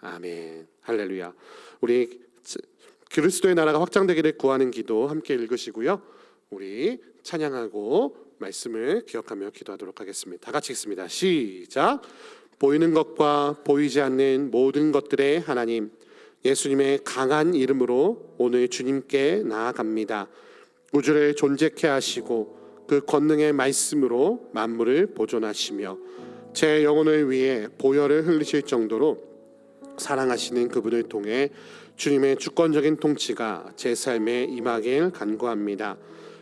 아멘. 할렐루야. 우리 그리스도의 나라가 확장되기를 구하는 기도 함께 읽으시고요, 우리 찬양하고 말씀을 기억하며 기도하도록 하겠습니다. 다 같이 읽습니다. 시작. 보이는 것과 보이지 않는 모든 것들의 하나님, 예수님의 강한 이름으로 오늘 주님께 나아갑니다. 우주를 존재케 하시고 그 권능의 말씀으로 만물을 보존하시며 제 영혼을 위해 보혈을 흘리실 정도로 사랑하시는 그분을 통해 주님의 주권적인 통치가 제 삶에 임하길 간구합니다.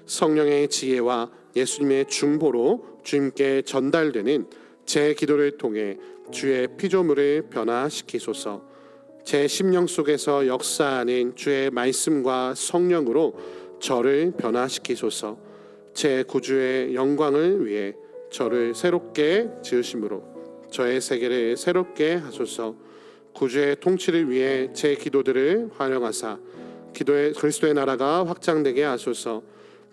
성령의 지혜와 예수님의 중보로 주님께 전달되는 제 기도를 통해 주의 피조물을 변화시키소서. 제 심령 속에서 역사하는 주의 말씀과 성령으로 저를 변화시키소서. 제 구주의 영광을 위해 저를 새롭게 지으심으로 저의 세계를 새롭게 하소서. 구주의 통치를 위해 제 기도들을 활용하사 기도의 그리스도의 나라가 확장되게 하소서.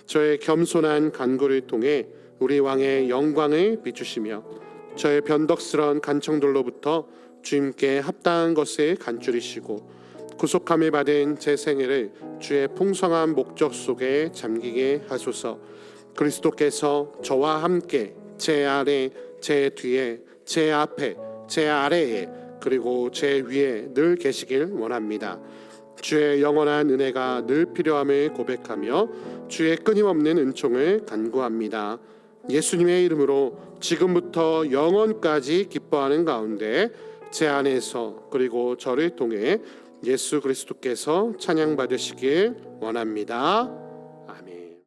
저의 겸손한 간구를 통해 우리 왕의 영광을 비추시며 저의 변덕스러운 간청들로부터 주님께 합당한 것을 간주리시고 구속함을 받은 제 생애를 주의 풍성한 목적 속에 잠기게 하소서. 그리스도께서 저와 함께 제 아래, 제 뒤에, 제 앞에, 제 아래에 그리고 제 위에 늘 계시길 원합니다. 주의 영원한 은혜가 늘 필요함을 고백하며 주의 끊임없는 은총을 간구합니다. 예수님의 이름으로 지금부터 영원까지 기뻐하는 가운데 제 안에서 그리고 저를 통해 예수 그리스도께서 찬양받으시길 원합니다.